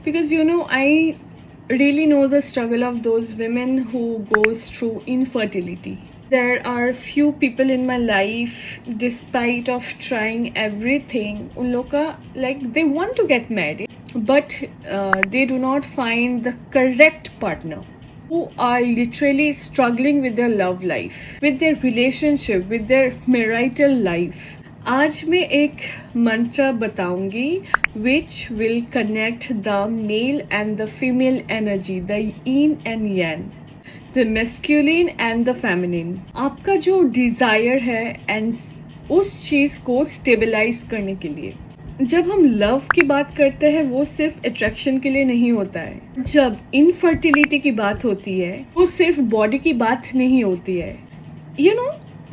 because I really know the struggle of those women who goes through infertility. There are few people in my life, despite of trying everything, उन लोग का like they want to get married, but they do not find the correct partner, who are literally struggling with their love life, with their relationship, with their marital life. आज मैं एक मंत्र बताऊंगी which will connect the male and the female energy, the yin and yang, the masculine and the feminine. आपका जो desire है and उस चीज को stabilize करने के लिए. जब हम लव की बात करते हैं वो सिर्फ अट्रैक्शन के लिए नहीं होता है. जब इनफर्टिलिटी की बात होती है वो सिर्फ बॉडी की बात नहीं होती है.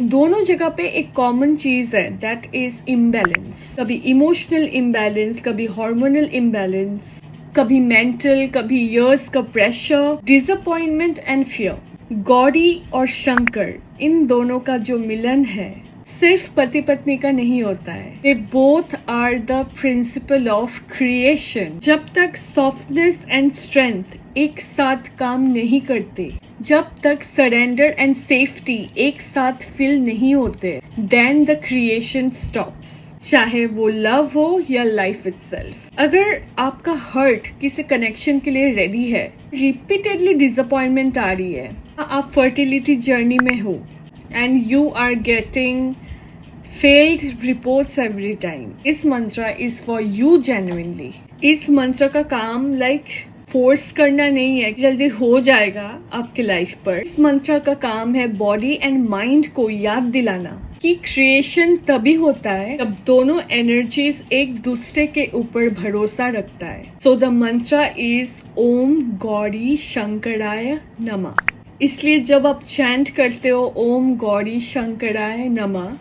दोनों जगह पे एक कॉमन चीज है, दैट इज इम्बैलेंस. कभी इमोशनल इम्बैलेंस, कभी हार्मोनल इम्बैलेंस, कभी मेंटल, कभी इयर्स का pressure, disappointment and fear. Gauri और शंकर, इन दोनों का जो मिलन है सिर्फ पति पत्नी का नहीं होता है. They both are the principle of creation. जब तक सॉफ्टनेस एंड स्ट्रेंथ एक साथ काम नहीं करते, जब तक सरेंडर एंड सेफ्टी एक साथ फील नहीं होते, देन द क्रिएशन स्टॉप्स. चाहे वो लव हो या लाइफ इटसेल्फ. अगर आपका हर्ट किसी कनेक्शन के लिए रेडी है, रिपीटेडली डिसअपॉइंटमेंट आ रही है, आप फर्टिलिटी जर्नी में हो and you are getting failed reports every time, इस मंत्र is for you genuinely. इस मंत्र का काम फोर्स करना नहीं है, जल्दी हो जाएगा आपके लाइफ पर. इस मंत्र का काम है बॉडी एंड माइंड को याद दिलाना कि क्रिएशन तभी होता है जब दोनों एनर्जीज एक दूसरे के ऊपर भरोसा रखता है. सो द मंत्र इज ओम गौरी शंकराय नमः. इसलिए जब आप चैंट करते हो ओम गौरी शंकराय नमः,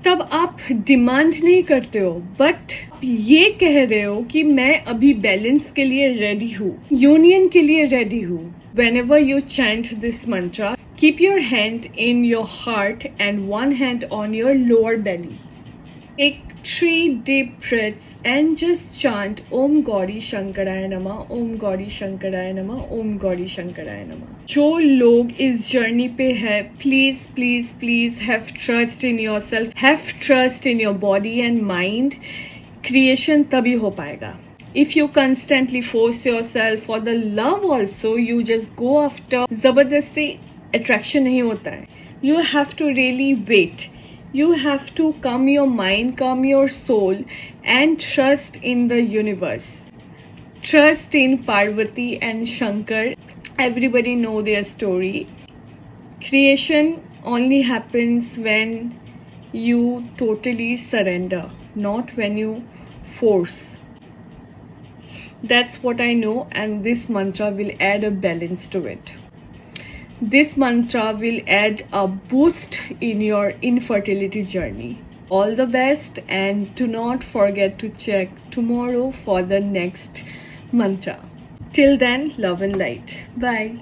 तब आप डिमांड नहीं करते हो, बट ये कह रहे हो कि मैं अभी बैलेंस के लिए रेडी हूँ, यूनियन के लिए रेडी हूँ. Whenever you chant this mantra, keep your hand in your heart and one hand on your lower belly. Take 3 deep breaths and just chant Om Gauri Shankaraya Namah, Om Gauri Shankaraya Namah, Om Gauri Shankaraya Namah. जो लोग इस journey पे है, please please please have trust in your self, have trust in your body and mind. Creation तभी हो पाएगा. If you constantly force yourself for the love also, you just go after, जबरदस्ती attraction नहीं होता है. You have to really wait. You have to calm your mind, calm your soul and trust in the universe. Trust in Parvati and Shankar. Everybody know their story. Creation only happens when you totally surrender, not when you force. That's what I know, and this mantra will add a balance to it. This mantra will add a boost in your infertility journey. All the best, and do not forget to check tomorrow for the next mantra. Till then, love and light. Bye.